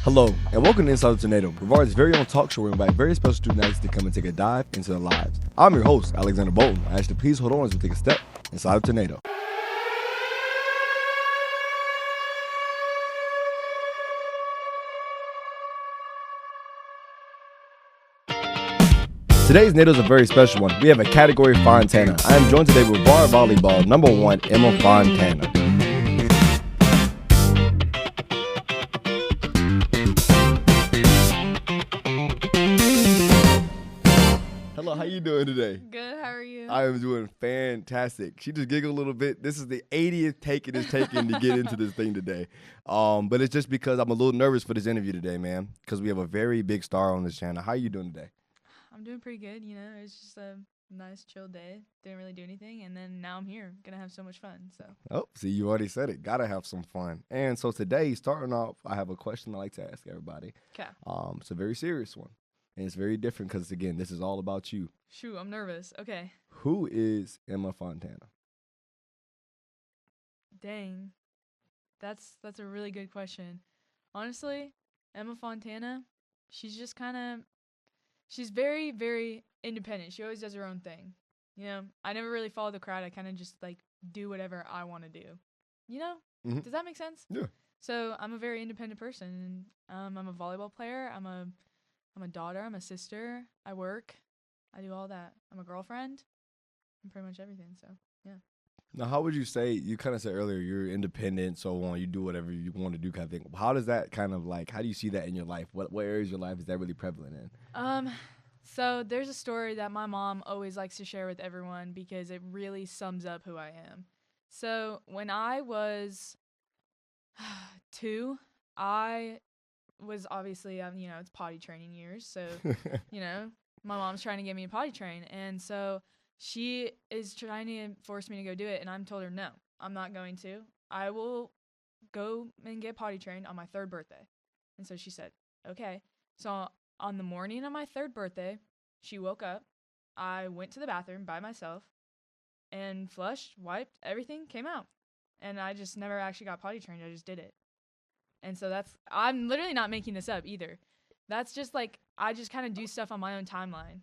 Hello, and welcome to Inside the Tornado, Brevard's very own talk show where we invite very special student athletes to come and take a dive into their lives. I'm your host, Alex Bolton. I ask you to please hold on as we take a step inside the tornado. Today's NATO is a very special one. We have a category Fontana. I am joined today with Brevard Volleyball #1, Emma Fontana. Hello, how you doing today? Good, how are you? I am doing fantastic. She just giggled a little bit. This is the 80th take it is taken to get into this thing today. But it's just because I'm a little nervous for this interview today, man, because we have a very big star on this channel. How you doing today? I'm doing pretty good, it's just a nice chill day. Didn't really do anything, and then now I'm here. Gonna have so much fun, so. Oh, see, you already said it. Gotta have some fun. And so today, starting off, I have a question I like to ask everybody. Okay. It's a very serious one. And it's very different because, again, this is all about you. Shoot, I'm nervous. Okay. Who is Emma Fontana? Dang. That's a really good question. Honestly, Emma Fontana, she's just she's very, very independent. She always does her own thing. I never really follow the crowd. I kind of just, do whatever I want to do. Mm-hmm. Does that make sense? Yeah. So I'm a very independent person. I'm a volleyball player. I'm a daughter. I'm a sister. I work. I do all that. I'm a girlfriend. I'm pretty much everything. So, yeah. Now, how would you say, you kind of said earlier, you're independent, so on, you do whatever you want to do kind of thing. How does that how do you see that in your life? What areas of your life is that really prevalent in? So there's a story that my mom always likes to share with everyone because it really sums up who I am. So when I was 2, I was obviously, it's potty training years. So, my mom's trying to get me to potty train. And so she is trying to force me to go do it. And I'm told her, no, I'm not going to. I will go and get potty trained on my 3rd birthday. And so she said, okay. So on the morning of my 3rd birthday, she woke up. I went to the bathroom by myself and flushed, wiped, everything came out. And I just never actually got potty trained. I just did it. And so I'm literally not making this up either. That's just I just kind of do stuff on my own timeline.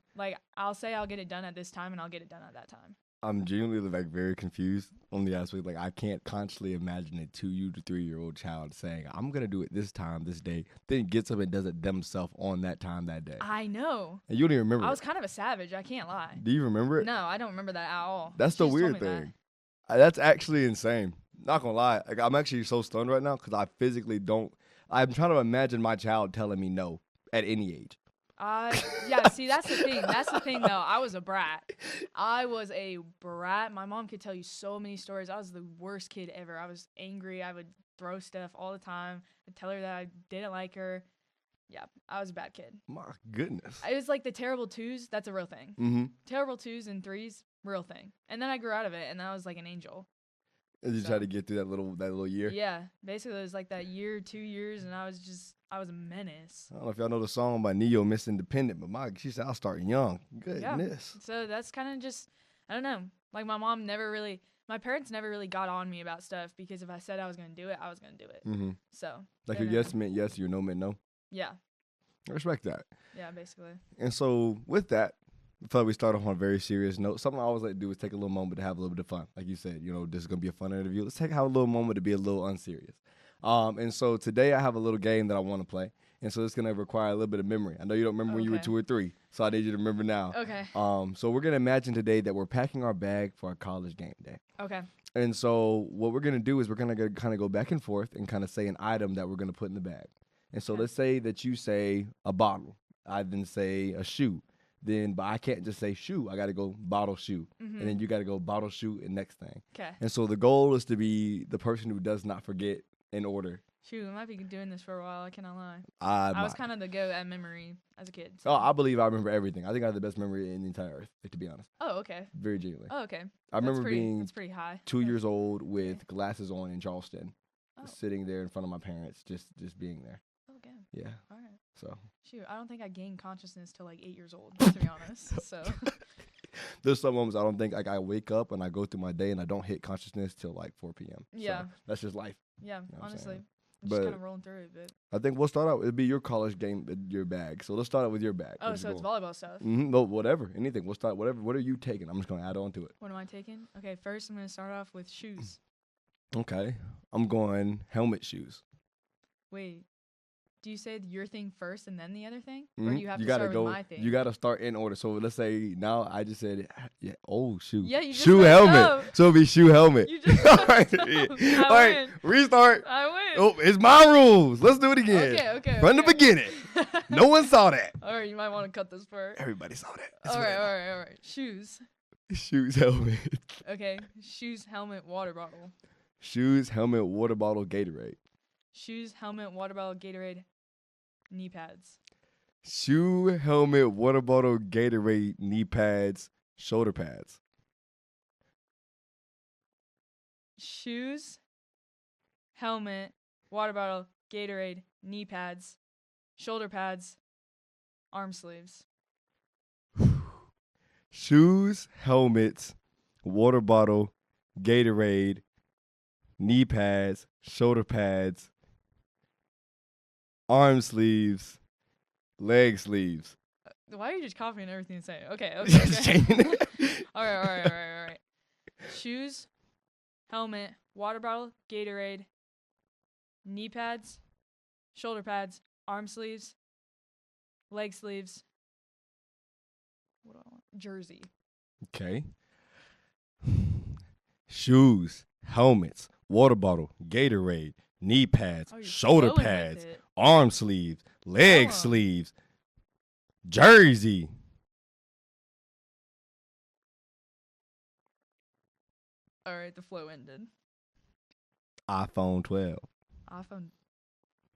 I'll say I'll get it done at this time and I'll get it done at that time. I'm genuinely very confused on the aspect. I can't consciously imagine a 2 to 3-year-old child saying, I'm going to do it this time, this day, then gets up and does it themselves on that time, that day. I know. And you don't even remember I was kind of a savage. I can't lie. Do you remember it? No, I don't remember that at all. That's the weird thing. That's actually insane. Not going to lie. I'm actually so stunned right now because I physically don't. I'm trying to imagine my child telling me no at any age. Yeah, see, that's the thing. That's the thing, though. I was a brat. My mom could tell you so many stories. I was the worst kid ever. I was angry. I would throw stuff all the time. I'd tell her that I didn't like her. Yeah, I was a bad kid. My goodness. It was the terrible 2s. That's a real thing. Mm-hmm. Terrible 2s and 3s, real thing. And then I grew out of it, and I was like an angel. And you tried to get through that little year? Yeah. Basically, it was that year, 2 years, and I was a menace. I don't know if y'all know the song by Neo, Miss Independent, but she said, I'll start young. Goodness. Yeah. So that's kind of just, I don't know. My parents never really got on me about stuff because if I said I was going to do it, I was going to do it. Mm-hmm. So. Your yes meant yes, your no meant no? Yeah. I respect that. Yeah, basically. And so with that, I feel like we start off on a very serious note. Something I always like to do is take a little moment to have a little bit of fun. Like you said, this is going to be a fun interview. Let's have a little moment to be a little unserious. And so today I have a little game that I want to play. And so it's going to require a little bit of memory. I know you don't remember when you were 2 or 3, so I need you to remember now. Okay. So we're going to imagine today that we're packing our bag for our college game day. Okay. And so what we're going to do is we're going to kind of go back and forth and kind of say an item that we're going to put in the bag. And so let's say that you say a bottle. I then say a shoe. But I can't just say shoe. I got to go bottle, shoe. Mm-hmm. And then you got to go bottle, shoe, and next thing. Okay. And so the goal is to be the person who does not forget in order. Shoot, I might be doing this for a while. I cannot lie. I was kind of the go at memory as a kid. So. Oh, I believe I remember everything. I think I have the best memory in the entire earth, to be honest. Oh, okay. Very genuinely. Oh, okay. I remember being that's pretty high. 2 years old with glasses on in Charleston, sitting there in front of my parents, just being there. Okay. Yeah. All right. So. Shoot, I don't think I gained consciousness till 8 years old, to be honest. So. There's some moments I don't think I wake up and I go through my day and I don't hit consciousness till 4 p.m. Yeah. So that's just life. Yeah, honestly. just kind But of rolling through it. But I think we'll start out. It'll be your college game, your bag. So let's start out with your bag. oh, so it's volleyball stuff. No, whatever, anything. We'll start whatever. What are you taking? I'm just gonna add on to it. What am I taking? Okay, first I'm gonna start off with shoes. Okay, I'm going helmet shoes. Wait, do you say your thing first and then the other thing, or do you have to gotta start go. with my thing? You gotta start in order. So let's say now I just said, yeah. Oh, shoe. Yeah, you just shoe messed helmet. up. So it'll be shoe helmet. You just All right, messed up. yeah. I All right, win. restart. I win. Oh, it's my rules. Let's do it again. Okay. From the beginning. No one saw that. All right, you might want to cut this part. Everybody saw that. It's All whatever. right. Shoes. Shoes, helmet. Okay, shoes, helmet, water bottle. Shoes, helmet, water bottle, Gatorade. Shoes, helmet, water bottle, Gatorade, knee pads. Shoe, helmet, water bottle, Gatorade, knee pads, shoulder pads. Shoes, helmet, water bottle, Gatorade, knee pads, shoulder pads, arm sleeves. Shoes, helmets, water bottle, Gatorade, knee pads, shoulder pads, arm sleeves, leg sleeves. Why are you just copying everything and saying? Okay. Just changing it. All right. Shoes, helmet, water bottle, Gatorade, knee pads, shoulder pads, arm sleeves, leg sleeves. What do I want? Jersey. Okay. Shoes, helmets, water bottle, Gatorade, knee pads, Oh, you're shoulder flowing with pads, it. arm sleeves, leg Flow 'em. sleeves, jersey. All right, the flow ended. iPhone 12. iPhone,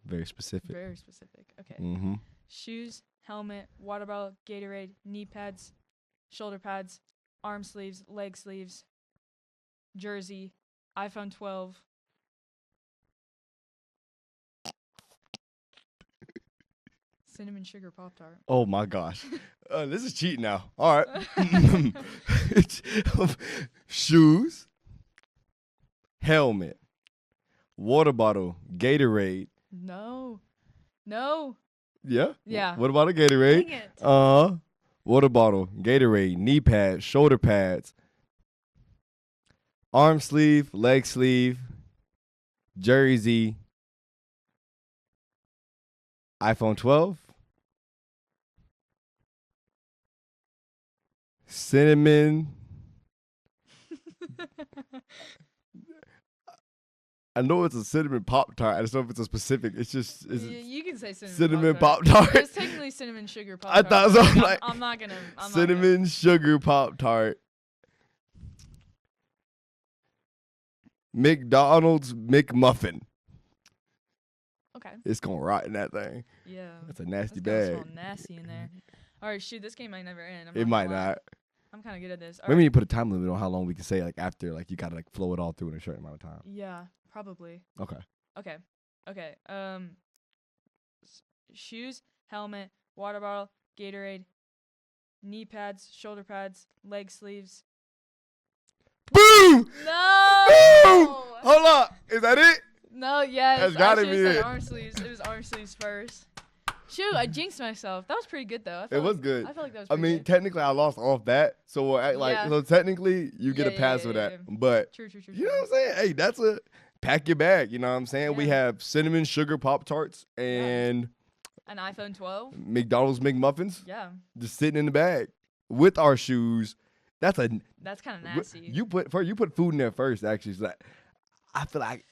Very specific. very specific. Okay. Mm-hmm. Shoes, helmet, water bottle, Gatorade, knee pads, shoulder pads, arm sleeves, leg sleeves, jersey, iPhone 12. Cinnamon sugar Pop-Tart. Oh my gosh. This is cheating now. All right. Shoes, helmet, water bottle, Gatorade. No. Yeah? Yeah. What about a Gatorade? Dang it. Water bottle, Gatorade, knee pads, shoulder pads, arm sleeve, leg sleeve, jersey, iPhone 12, cinnamon. I know it's a cinnamon Pop-Tart. I just don't know if it's a specific. It's just You can say cinnamon, cinnamon Pop-Tart. Pop-Tart. It's technically cinnamon sugar I Pop-Tart. thought so. I'm but like, I'm not gonna. cinnamon sugar Pop-Tart. McDonald's McMuffin. Okay. It's gonna rot in that thing. Yeah. That's a nasty It's gonna bag. smell nasty in there. All right, shoot. This game might never end. It might not. I'm kind of good at this. All Maybe right. you put a time limit on how long we can say, like, after, like, you gotta, like, flow it all through in a certain amount of time. Yeah, probably. Okay. Okay. Shoes, helmet, water bottle, Gatorade, knee pads, shoulder pads, leg sleeves. Boom! No. Boom! Hold up. Is that it? No. Yes. That's gotta I be should've said it. arm sleeves. It was arm sleeves first. Shoot, I jinxed myself. That was pretty good though. It was good. I feel like that was. I Pretty mean, good. technically, I lost off that. So, we'll act like, Yeah. so technically, you get a pass for that. But, True. you know what I'm saying? Hey, that's a pack your bag. You know what I'm saying? We Yeah. have cinnamon sugar Pop-Tarts and An iPhone 12. McDonald's McMuffins Yeah, just sitting in the bag with our shoes. That's kind of nasty. You put food in there first, actually. So that, I feel like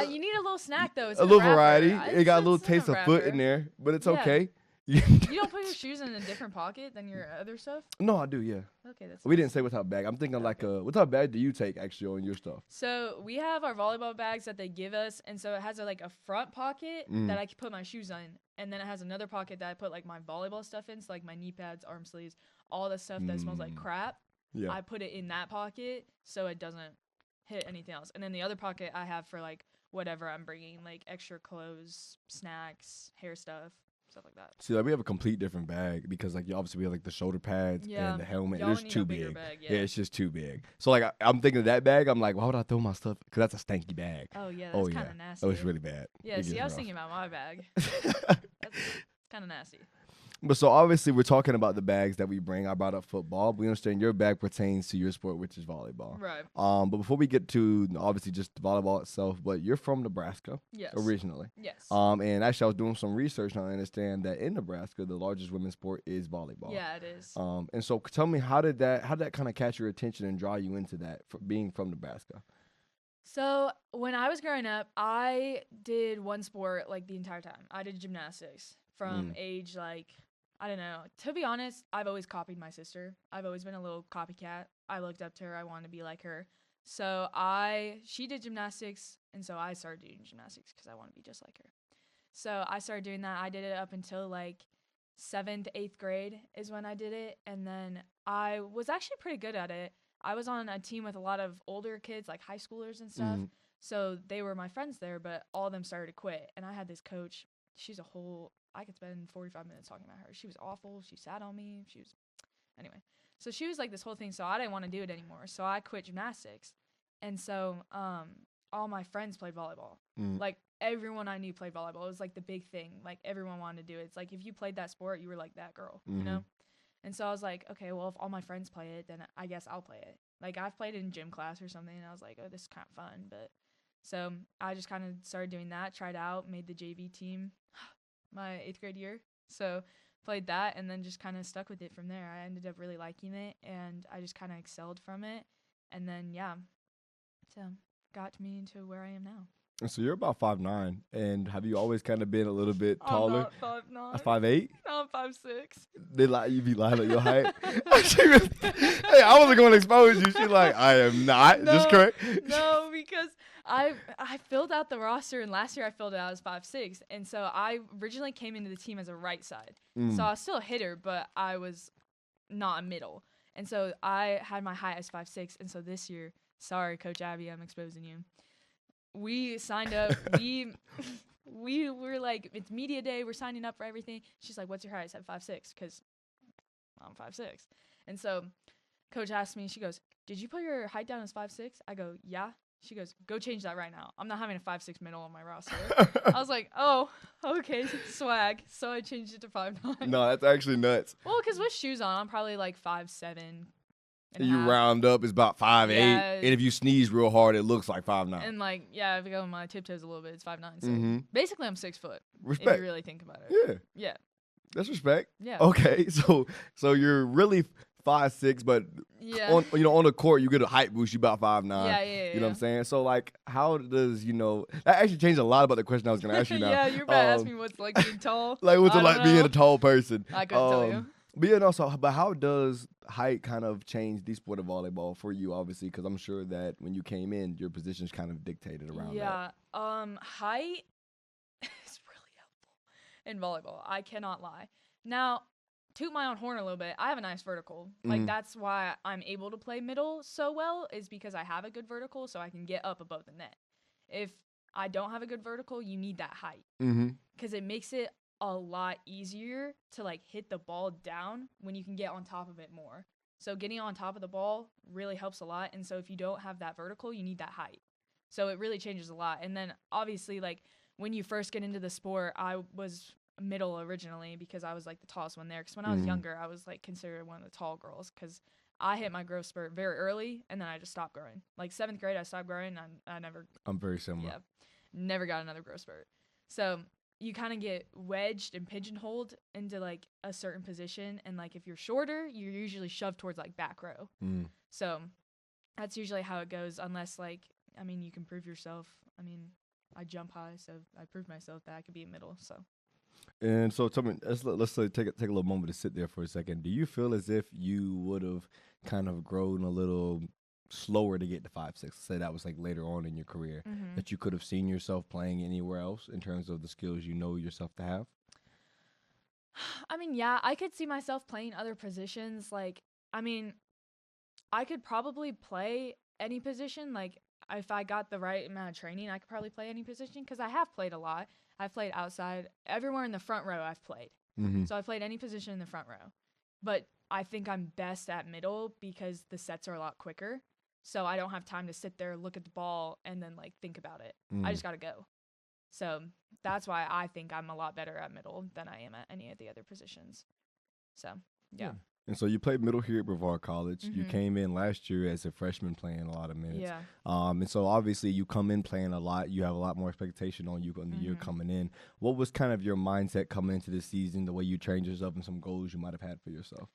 You need a little snack though. It's a in little wrapper. variety. It's- It got a it's little in taste of foot in wrapper. there, but it's Yeah. okay. You don't put your shoes in a different pocket than your other stuff? No, I do. Yeah. Okay, that's We nice. didn't say what type of bag. I'm thinking like what type of bag do you take actually on your stuff? So we have our volleyball bags that they give us, and so it has a front pocket that I can put my shoes in, and then it has another pocket that I put like my volleyball stuff in, so like my knee pads, arm sleeves, all the stuff that smells like crap. Yeah. I put it in that pocket so it doesn't hit anything else, and then the other pocket I have for like whatever I'm bringing, like extra clothes, snacks, hair stuff. stuff like that. See, like we have a complete different bag because like obviously we have like the shoulder pads and the helmet. Y'all It's need too a bigger big. bag, Yeah, it's just too big. So like I'm thinking of that bag. I'm like, why would I throw my stuff? Because that's a stanky bag. Oh yeah, that's kind of nasty. Oh, it's really bad. Yeah, It see, gets I was rough. thinking about my bag. That's kind of nasty. But so obviously we're talking about the bags that we bring. I brought up football. We understand your bag pertains to your sport, which is volleyball. Right. But before we get to obviously just volleyball itself, but you're from Nebraska. Yes. Originally. Yes. And actually I was doing some research and I understand that in Nebraska the largest women's sport is volleyball. Yeah, it is. And so tell me how did that kind of catch your attention and draw you into that for being from Nebraska? So when I was growing up, I did one sport like the entire time. I did gymnastics from age like, I don't know. To be honest, I've always copied my sister. I've always been a little copycat. I looked up to her. I wanted to be like her. So she did gymnastics, and so I started doing gymnastics because I want to be just like her. So I started doing that. I did it up until like 7th, 8th grade is when I did it, and then I was actually pretty good at it. I was on a team with a lot of older kids, like high schoolers and stuff. So they were my friends there, but all of them started to quit. And I had this coach. I could spend 45 minutes talking about her. She was awful. She sat on me. Anyway. So she was like this whole thing. So I didn't want to do it anymore. So I quit gymnastics. And so all my friends played volleyball. Like everyone I knew played volleyball. It was like the big thing. Like everyone wanted to do it. It's like if you played that sport, you were like that girl, you know? And so I was like, okay, well, if all my friends play it, then I guess I'll play it. Like I've played it in gym class or something, and I was like, oh, this is kind of fun. But so I just kind of started doing that, tried out, made the JV team my 8th grade year. So played that and then just kind of stuck with it from there. I ended up really liking it, and I just kind of excelled from it. And then, yeah, so got me into where I am now. And so you're about 5'9", and have you always kind of been a little bit taller? I'm not 5'9". 5'8"? No, I'm 5'6". They lie, you be lying on your height. Hey, I wasn't going to expose you. She's like, I am not. No, Just correct. No, because I filled out the roster, and last year I filled it out as 5'6", and so I originally came into the team as a right side. So I was still a hitter, but I was not a middle. And so I had my height as 5'6", and so this year, sorry, Coach Abby, I'm exposing you. We signed up. We were like, it's media day. We're signing up for everything. She's like, what's your height? I said 5'6", because I'm 5'6". And so Coach asked me, she goes, did you put your height down as 5'6"? I go, yeah. She goes, go change that right now. I'm not having a 5'6" middle on my roster. I was like, oh, okay, swag. So I changed it to 5'9". No, that's actually nuts. Well, because with shoes on, I'm probably like 5'7". And you round up, it's about 5'8", and if you sneeze real hard, it looks like 5'9". And like, yeah, if I go on my tiptoes a little bit, it's 5'9". So basically, I'm 6 foot. Respect. If you really think about it. Yeah. Yeah. That's respect. Yeah. Okay, so you're really 5'6", but on the court you get a height boost. You about 5'9". Yeah. You know what I'm saying? So like, how does that actually changed a lot about the question I was gonna ask you now? Yeah, you're about to ask me what's like being tall. Like what's it like being a tall person? I couldn't tell you. But yeah, no. So, but how does height kind of change the sport of volleyball for you? Obviously, because I'm sure that when you came in, your position's kind of dictated around that. Yeah. Height is really helpful in volleyball. I cannot lie. Now, toot my own horn a little bit. I have a nice vertical. Like that's why I'm able to play middle so well, is because I have a good vertical, so I can get up above the net. If I don't have a good vertical, you need that height because it makes it a lot easier to like hit the ball down when you can get on top of it more. So getting on top of the ball really helps a lot. And so if you don't have that vertical, you need that height. So it really changes a lot. And then obviously, like when you first get into the sport, I was middle originally because I was like the tallest one there. Because when I was younger, I was like considered one of the tall girls because I hit my growth spurt very early and then I just stopped growing. Like 7th grade, I stopped growing. And I'm very similar. Yeah, never got another growth spurt. So you kind of get wedged and pigeonholed into like a certain position, and like if you're shorter, you're usually shoved towards like back row. So that's usually how it goes, unless like you can prove yourself. I jump high, so I proved myself that I could be a middle. So. And so tell me, let's take a little moment to sit there for a second. Do you feel as if you would have kind of grown a little slower to get to 5'6"? Say that was like later on in your career that you could have seen yourself playing anywhere else in terms of the skills you know yourself to have? Yeah, I could see myself playing other positions. Like, I could probably play any position. Like, if I got the right amount of training, I could probably play any position because I have played a lot. I've played outside. Everywhere in the front row I've played. Mm-hmm. So I've played any position in the front row. But I think I'm best at middle because the sets are a lot quicker. So I don't have time to sit there, look at the ball, and then like think about it. I just got to go. So that's why I think I'm a lot better at middle than I am at any of the other positions. So, yeah. And so you played middle here at Brevard College. You Mhm. came in last year as a freshman playing a lot of minutes. Yeah. And so obviously you come in playing a lot. You have a lot more expectation on you on the year coming in. What was kind of your mindset coming into this season, the way you trained yourself and some goals you might have had for yourself?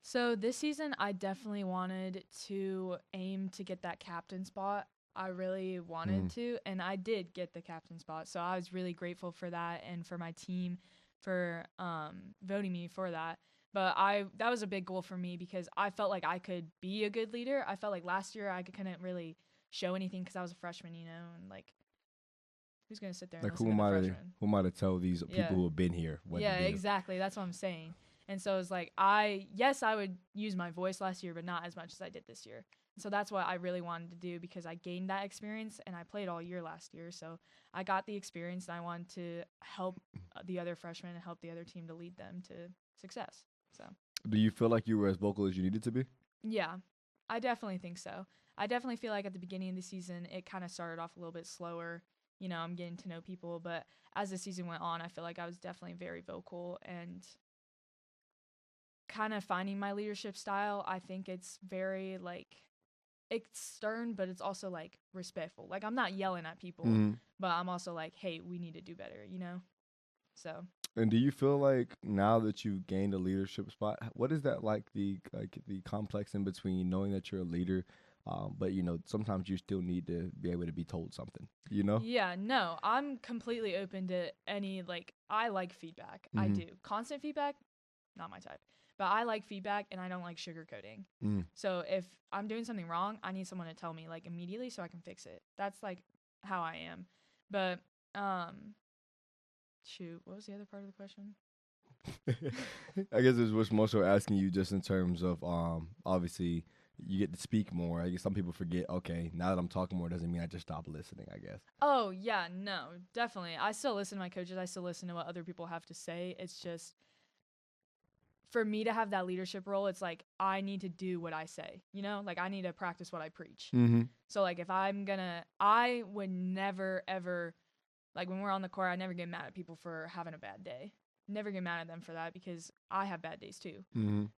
So this season, I definitely wanted to aim to get that captain spot. I really wanted to, and I did get the captain spot. So I was really grateful for that and for my team for voting me for that. But that was a big goal for me because I felt like I could be a good leader. I felt like last year I couldn't really show anything because I was a freshman, and like who's gonna sit there and Like listen to the freshman? who might have tell these people who have been here what to do? Exactly. That's what I'm saying. And so it's like I would use my voice last year, but not as much as I did this year. So that's what I really wanted to do because I gained that experience and I played all year last year. So I got the experience and I wanted to help the other freshmen and help the other team to lead them to success. So Do you feel like you were as vocal as you needed to be? yeah, I definitely think so. I definitely feel like at the beginning of the season, it kind of started off a little bit slower. I'm getting to know people, but as the season went on, I feel like I was definitely very vocal and kind of finding my leadership style. I think it's very like it's stern, but it's also like respectful. Like I'm not yelling at people, but I'm also like, hey, we need to do better. So. And do you feel like now that you've gained a leadership spot, what is that like the complex in between knowing that you're a leader, but sometimes you still need to be able to be told something, Yeah, no, I'm completely open to any I like feedback. I do. Constant feedback, not my type. But I like feedback and I don't like sugarcoating. So if I'm doing something wrong, I need someone to tell me like immediately so I can fix it. That's like how I am. But shoot, what was the other part of the question? I guess it was more so asking you just in terms of obviously you get to speak more. I guess some people forget, okay, now that I'm talking more doesn't mean I just stop listening, I guess. Oh, yeah, no, definitely. I still listen to my coaches. I still listen to what other people have to say. It's just for me to have that leadership role, it's like I need to do what I say, like I need to practice what I preach. So like if I would never ever, like when we're on the court, I never get mad at people for having a bad day. Never get mad at them for that because I have bad days too.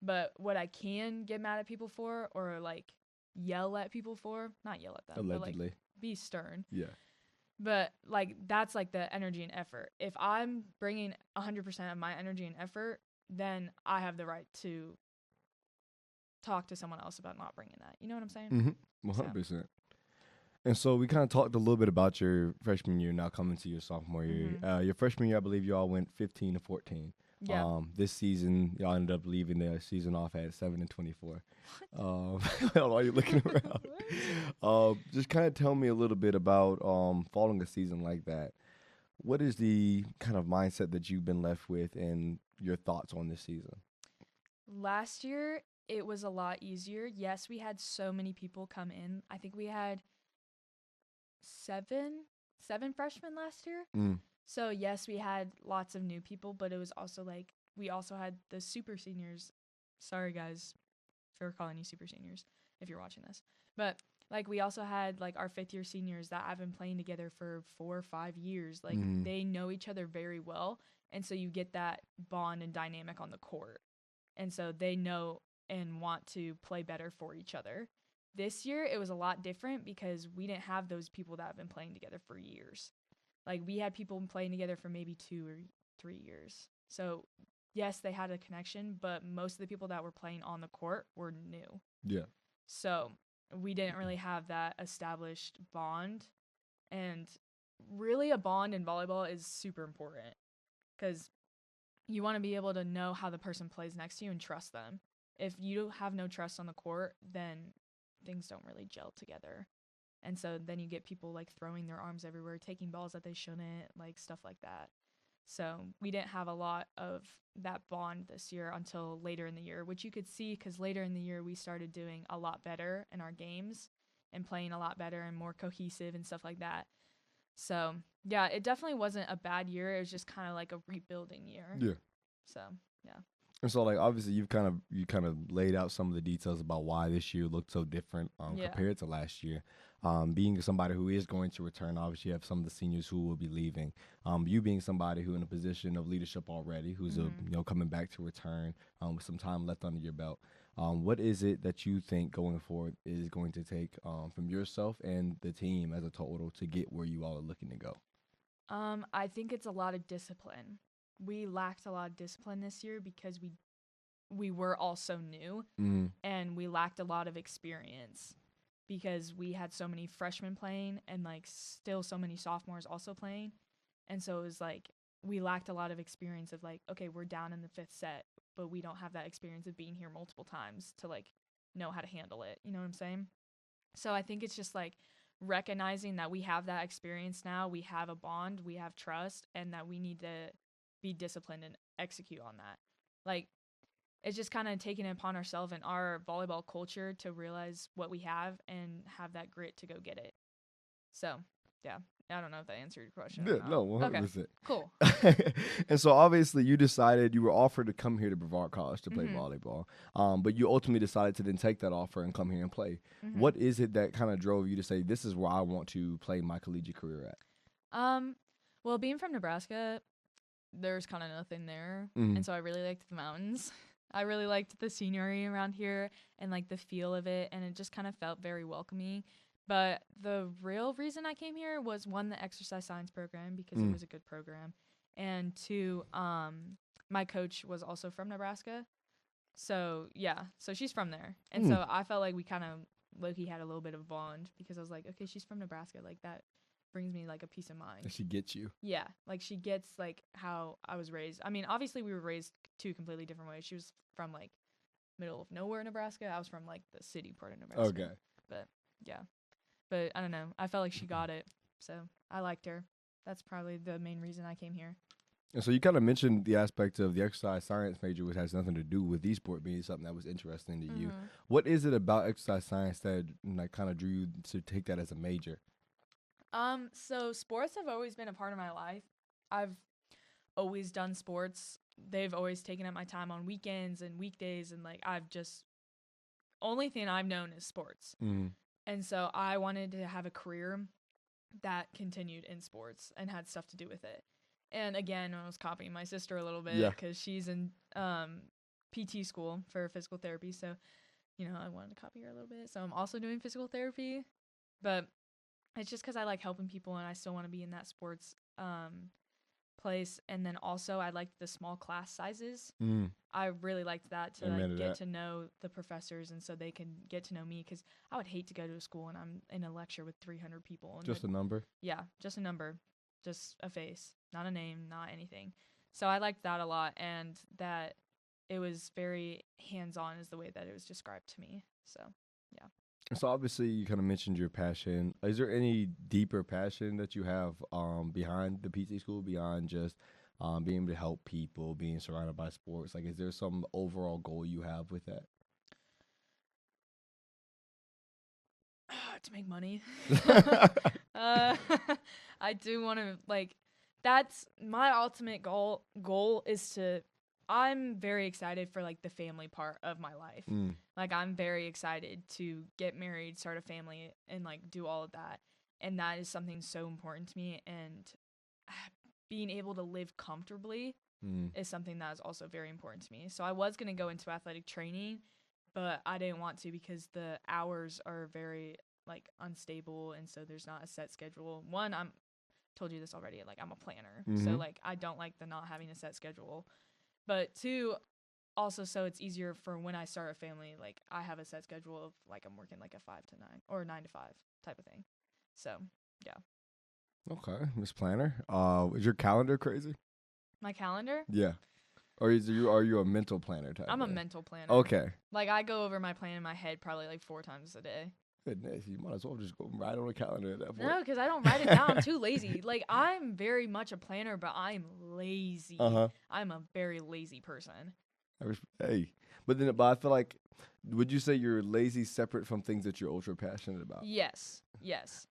But what I can get mad at people for or like yell at people for, not yell at them, allegedly, but like be stern. Yeah. But like that's like the energy and effort. If I'm bringing 100% of my energy and effort, then I have the right to talk to someone else about not bringing that. You know what I'm saying? 100%. And so we kind of talked a little bit about your freshman year now coming to your sophomore year. Your freshman year, I believe you all went 15-14. Yeah. This season, y'all ended up leaving the season off at 7-24. Why are you looking around? Just kind of tell me a little bit about following a season like that. What is the kind of mindset that you've been left with and your thoughts on this season? Last year, it was a lot easier. Yes, we had so many people come in. I think we had seven freshmen last year. So yes, we had lots of new people, but it was also like we also had the super seniors. Sorry guys for calling you super seniors if you're watching this. But like we also had like our 5th year seniors that have been playing together for 4 or 5 years. Like they know each other very well. And so you get that bond and dynamic on the court. And so they know and want to play better for each other. This year, it was a lot different because we didn't have those people that have been playing together for years. Like, we had people playing together for maybe 2 or 3 years. So, yes, they had a connection, but most of the people that were playing on the court were new. Yeah. So, we didn't really have that established bond. And really, a bond in volleyball is super important because you want to be able to know how the person plays next to you and trust them. If you have no trust on the court, then things don't really gel together. And so then you get people like throwing their arms everywhere, taking balls that they shouldn't, like stuff like that. So we didn't have a lot of that bond this year until later in the year, which you could see because later in the year we started doing a lot better in our games and playing a lot better and more cohesive and stuff like that. So, yeah, it definitely wasn't a bad year. It was just kind of like a rebuilding year. Yeah. So, yeah. And so, like, obviously, you kind of laid out some of the details about why this year looked so different Yeah. compared to last year. Being somebody who is going to return, obviously, you have some of the seniors who will be leaving. You being somebody who in a position of leadership already, who's coming back to return with some time left under your belt. What is it that you think going forward is going to take from yourself and the team as a total to get where you all are looking to go? I think it's a lot of discipline. We lacked a lot of discipline this year because we were all so new, and we lacked a lot of experience because we had so many freshmen playing and like still so many sophomores also playing. And so it was like we lacked a lot of experience of like, okay, we're down in the 5th set, but we don't have that experience of being here multiple times to like know how to handle it. You know what I'm saying? So I think it's just like recognizing that we have that experience now, we have a bond, we have trust, and that we need to be disciplined and execute on that. Like, it's just kind of taking it upon ourselves and our volleyball culture to realize what we have and have that grit to go get it. So, yeah. I don't know if that answered your question. Yeah, no, 100%. Okay, cool. And so obviously you decided you were offered to come here to Brevard College to play volleyball, but you ultimately decided to then take that offer and come here and play. What is it that kind of drove you to say, this is where I want to play my collegiate career at? Well, being from Nebraska, there's kind of nothing there. And so I really liked the mountains. I really liked the scenery around here and like the feel of it. And it just kind of felt very welcoming. But the real reason I came here was, one, the exercise science program, because it was a good program. And 2, my coach was also from Nebraska. So, yeah. So she's from there. And so I felt like we kind of low-key had a little bit of a bond because I was like, okay, she's from Nebraska. Like, that brings me like a peace of mind. She gets you. Yeah. Like, she gets like how I was raised. I mean, obviously we were raised 2 completely different ways. She was from like middle of nowhere, Nebraska. I was from like the city part of Nebraska. Okay. But, yeah. But I don't know. I felt like she got it. So I liked her. That's probably the main reason I came here. And so you kind of mentioned the aspect of the exercise science major, which has nothing to do with e-sport being something that was interesting to you. What is it about exercise science that like kind of drew you to take that as a major? So sports have always been a part of my life. I've always done sports. They've always taken up my time on weekends and weekdays, and like I've just only thing I've known is sports. And so I wanted to have a career that continued in sports and had stuff to do with it. And again, I was copying my sister a little bit because she's in PT school for physical therapy. So, you know, I wanted to copy her a little bit. So I'm also doing physical therapy. But it's just because I like helping people and I still want to be in that sports place. And then also I liked the small class sizes. I really liked that to like get to know the professors and so they can get to know me, because I would hate to go to a school and I'm in a lecture with 300 people. And just a number? Yeah, just a number, just a face, not a name, not anything. So I liked that a lot, and that it was very hands-on is the way that it was described to me. So, yeah. So obviously you kind of mentioned your passion. Is there any deeper passion that you have behind the PT school, beyond just being able to help people, being surrounded by sports? Like, is there some overall goal you have with that? To make money. I do want to, like, that's my ultimate goal is to, I'm very excited for like the family part of my life. Like, I'm very excited to get married, start a family, and like do all of that. And that is something so important to me. And being able to live comfortably is something that is also very important to me. So I was going to go into athletic training, but I didn't want to because the hours are very like unstable. And so there's not a set schedule. One, I'm told you this already, like I'm a planner. So like I don't like the not having a set schedule. But 2, also so it's easier for when I start a family, like I have a set schedule of like I'm working like a 5 to 9 or 9 to 5 type of thing. So, yeah. Okay, Miss Planner. Is your calendar crazy? My calendar? Yeah. Or are you a mental planner type? I'm a mental planner. Okay. Like I go over my plan in my head probably like 4 times a day. Goodness, you might as well just go write on a calendar at that point. No, because I don't write it down. I'm too lazy. Like, I'm very much a planner, but I'm lazy. I'm a very lazy person. Hey, but I feel like, would you say you're lazy separate from things that you're ultra passionate about? Yes.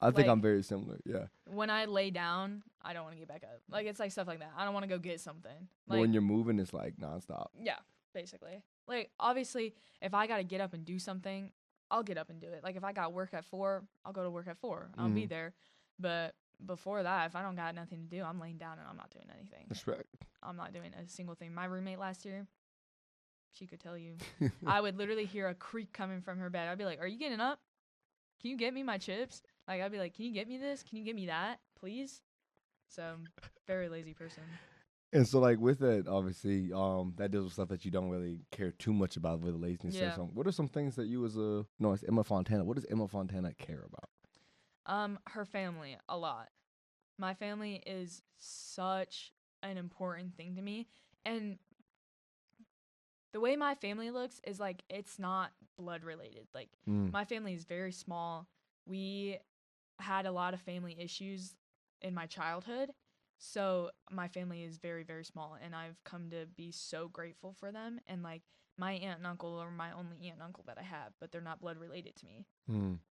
I think Like, I'm very similar. Yeah. when I lay down, I don't want to get back up. Like, it's like stuff like that. I don't want to go get something. But Like, when you're moving, it's like nonstop. yeah, basically. Like, obviously, if I got to get up and do something, I'll get up and do it. Like, if I got work at 4, I'll go to work at 4. I'll be there. But before that, if I don't got nothing to do, I'm laying down and I'm not doing anything. Respect. I'm not doing a single thing. My roommate last year, she could tell you. I would literally hear a creak coming from her bed. I'd be like, "Are you getting up? Can you get me my chips?" Like, I'd be like, "Can you get me this? Can you get me that, please?" So, very lazy person. And so, like, with that, obviously, that deals with stuff that you don't really care too much about with laziness. Yeah. So what are some things that you no, it's Emma Fontana. What does Emma Fontana care about? Her family, a lot. My family is such an important thing to me. And the way my family looks is like, it's not blood related. Like, my family is very small. We had a lot of family issues in my childhood. So my family is very, very small, and I've come to be so grateful for them. And like, my aunt and uncle are my only aunt and uncle that I have, but they're not blood related to me.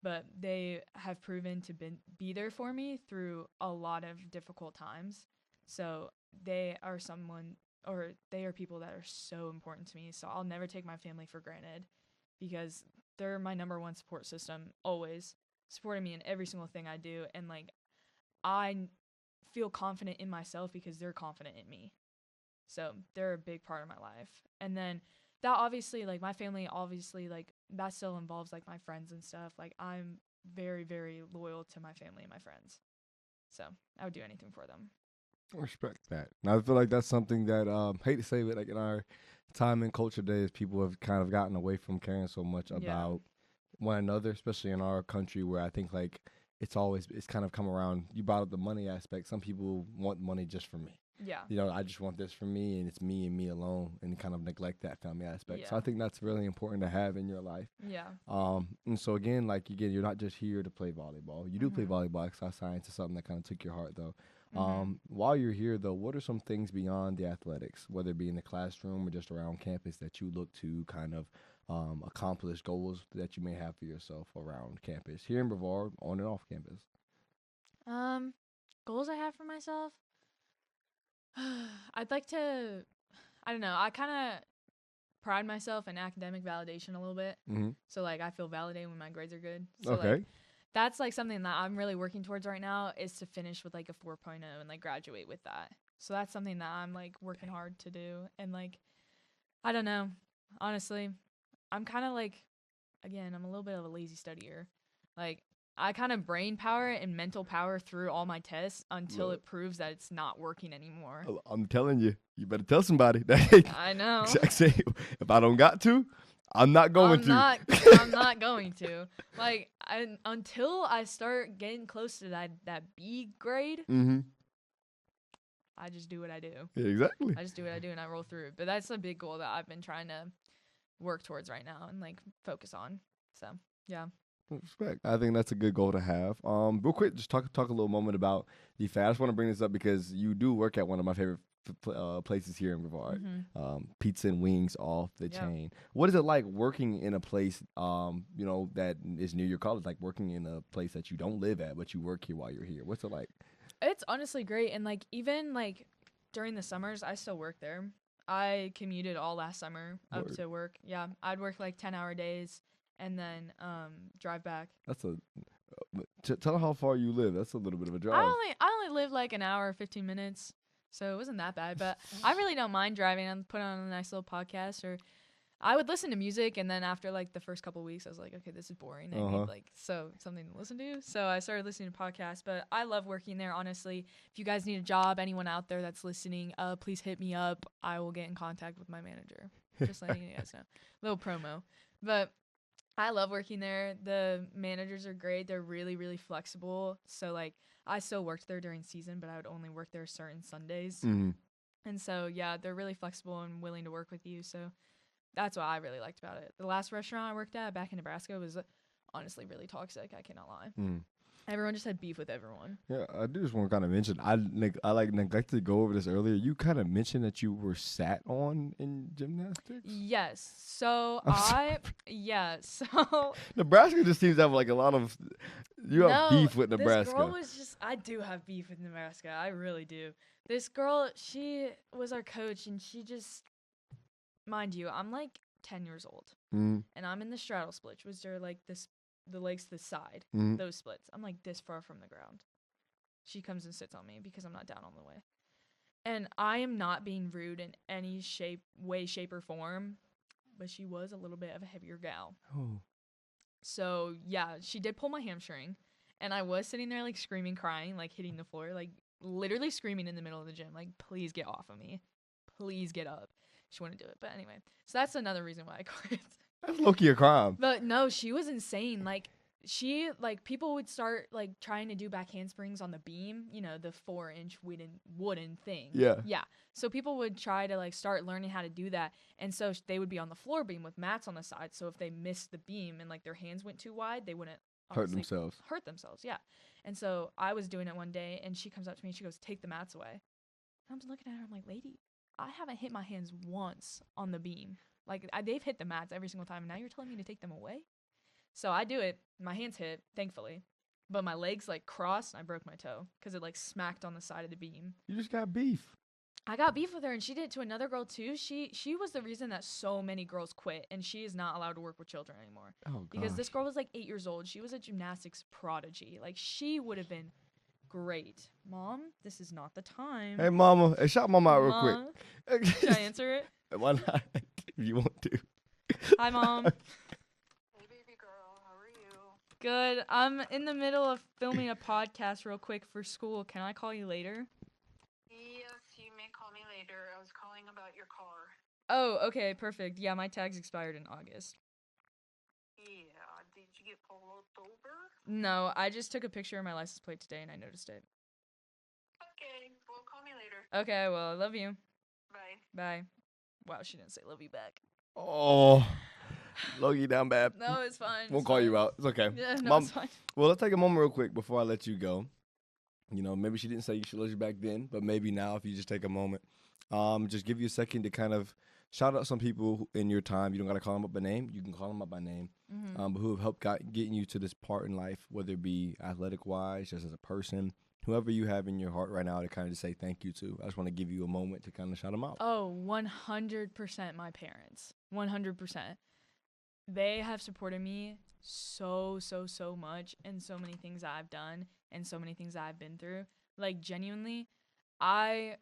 But they have proven to be there for me through a lot of difficult times. So they are they are people that are so important to me. So I'll never take my family for granted, because they're my number one support system, always supporting me in every single thing I do. And like, I feel confident in myself because they're confident in me. So they're a big part of my life. And then that obviously, like, my family, obviously, like, that still involves like my friends and stuff. Like, I'm very, very loyal to my family and my friends. So I would do anything for them. I respect that. And I feel like that's something that, hate to say it, like in our time and culture days, people have kind of gotten away from caring so much about one another, especially in our country, where I think like it's kind of come around. You brought up the money aspect. Some people want money just for me. Yeah. You know, I just want this for me, and it's me and me alone, and kind of neglect that family aspect. Yeah. So I think that's really important to have in your life. Yeah. And so again, like you're not just here to play volleyball. You do play volleyball. Exercise science is something that kind of took your heart, though. While you're here, though, what are some things beyond the athletics, whether it be in the classroom or just around campus, that you look to kind of accomplish goals that you may have for yourself around campus here in Brevard, on and off campus? Goals I have for myself. I'd like to, I don't know, I kind of pride myself in academic validation a little bit. So like, I feel validated when my grades are good. So Okay. like, that's like something that I'm really working towards right now, is to finish with like a 4.0 and like graduate with that. So that's something that I'm like working hard to do. And like, I don't know, honestly, I'm kind of like, again, I'm a little bit of a lazy studier. Like, I kind of brain power and mental power through all my tests until it proves that it's not working anymore. I'm telling you, you better tell somebody. I know. Say, if I don't got to, I'm not going to. I'm not going to. Like, until I start getting close to that B grade, I just do what I do. Yeah, exactly. I just do what I do and I roll through. But that's a big goal that I've been trying to work towards right now and like focus on. So yeah. Respect. I think that's a good goal to have. Real quick, just talk a little moment about the FAD. I just want to bring this up because you do work at one of my favorite places here in Brevard. Pizza and wings off the chain. What is it like working in a place, that is near your college? Like working in a place that you don't live at, but you work here while you're here. What's it like? It's honestly great. And like, even like during the summers, I still work there. I commuted all last summer up to work. Yeah, I'd work like 10-hour days and then drive back. That's tell how far you live. That's a little bit of a drive. I only live like an hour, 15 minutes, so it wasn't that bad. But I really don't mind driving. I'd put on a nice little podcast, or I would listen to music. And then after like the first couple of weeks, I was like, okay, this is boring. I need like something to listen to. So I started listening to podcasts. But I love working there, honestly. If you guys need a job, anyone out there that's listening, please hit me up. I will get in contact with my manager. Just letting you guys know. Little promo. But I love working there. The managers are great. They're really, really flexible. So, like, I still worked there during season, but I would only work there certain Sundays. And so, yeah, they're really flexible and willing to work with you. So that's what I really liked about it. The last restaurant I worked at back in Nebraska was honestly really toxic. I cannot lie. Everyone just had beef with everyone. Yeah, I do just want to kind of mention. I neglected to go over this earlier. You kind of mentioned that you were sat on in gymnastics. Yes. So So Nebraska just seems to have like a lot of. You have beef with Nebraska. This girl was just. I do have beef with Nebraska. I really do. This girl, she was our coach, and she just, mind you, I'm like 10 years old, and I'm in the straddle split, which are like this. The legs to the side, those splits. I'm like this far from the ground. She comes and sits on me because I'm not down all the way. And I am not being rude in any way, shape, or form, but she was a little bit of a heavier gal. Oh. So, yeah, she did pull my hamstring, and I was sitting there, like, screaming, crying, like, hitting the floor, like, literally screaming in the middle of the gym, like, please get off of me. Please get up. She wouldn't do it. But anyway, so that's another reason why I quit. That's low-key a crime. But no, she was insane. Like, people would start, like, trying to do back handsprings on the beam, you know, the 4-inch wooden thing. Yeah. Yeah. So people would try to, like, start learning how to do that. And so they would be on the floor beam with mats on the side. So if they missed the beam and, like, their hands went too wide, they wouldn't hurt themselves. Yeah. And so I was doing it one day, and she comes up to me and she goes, take the mats away. And I'm looking at her, I'm like, lady, I haven't hit my hands once on the beam. Like, they've hit the mats every single time, and now you're telling me to take them away? So I do it. My hands hit, thankfully. But my legs, like, crossed, and I broke my toe because it, like, smacked on the side of the beam. You just got beef. I got beef with her, and she did it to another girl, too. She was the reason that so many girls quit, and she is not allowed to work with children anymore. Oh, gosh. Because this girl was, like, 8 years old. She was a gymnastics prodigy. Like, she would have been great. Mom, this is not the time. Hey, Mama. Hey, shout Mama out real quick. Should I answer it? Why not? If you want to. Hi, Mom. Hey, baby girl. How are you? Good. I'm in the middle of filming a podcast real quick for school. Can I call you later? Yes, you may call me later. I was calling about your car. Oh, okay, perfect. Yeah, my tag's expired in August. Yeah. Did you get pulled over? No, I just took a picture of my license plate today and I noticed it. Okay. Well, call me later. Okay, well, I love you. Bye. Bye. Wow, she didn't say love you back. Oh. Low-key down bad. No, it's fine. Won't call you out. It's okay. Yeah, no, Mom, it's fine. well, let's take a moment real quick before I let you go. You know, maybe she didn't say she loves you back then, but maybe now if you just take a moment, just give you a second to kind of shout out some people in your time. You don't got to call them up by name. You can call them up by name, but who have helped getting you to this part in life, whether it be athletic-wise, just as a person, whoever you have in your heart right now to kind of just say thank you to. I just want to give you a moment to kind of shout them out. Oh, 100% my parents. 100%. They have supported me so much in so many things that I've done and so many things that I've been through. Like, genuinely, I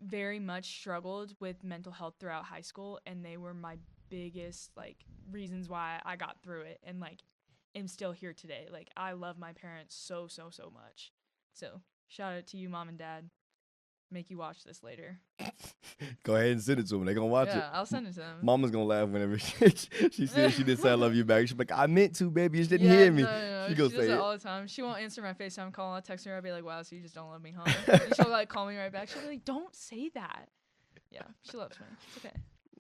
very much struggled with mental health throughout high school, and they were my biggest, like, reasons why I got through it and, like, am still here today. Like, I love my parents so much. So, shout out to you, Mom and Dad. Make you watch this later. Go ahead and send it to them. They're going to watch it. Yeah, I'll send it to them. Mama's going to laugh whenever she said she didn't say I love you back. She's like, I meant to, baby. You just didn't hear me. No. She does say it it all the time. She won't answer my FaceTime call. I'll text her. I'll be like, wow, so you just don't love me, huh? And she'll, like, call me right back. She'll be like, don't say that. Yeah, she loves me. It's okay.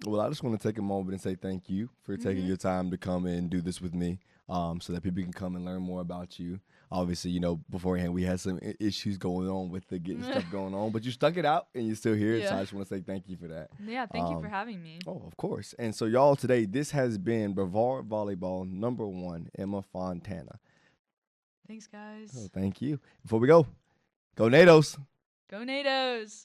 Well, I just want to take a moment and say thank you for taking your time to come and do this with me, so that people can come and learn more about you. Obviously, you know, beforehand we had some issues going on with the getting stuff going on, but you stuck it out and you're still here. Yeah. So I just want to say thank you for that. Yeah, thank you for having me. Oh, of course. And so y'all, today, this has been Brevard Volleyball #1, Emma Fontana. Thanks, guys. Oh, thank you. Before we go NATOs. Go NATOs.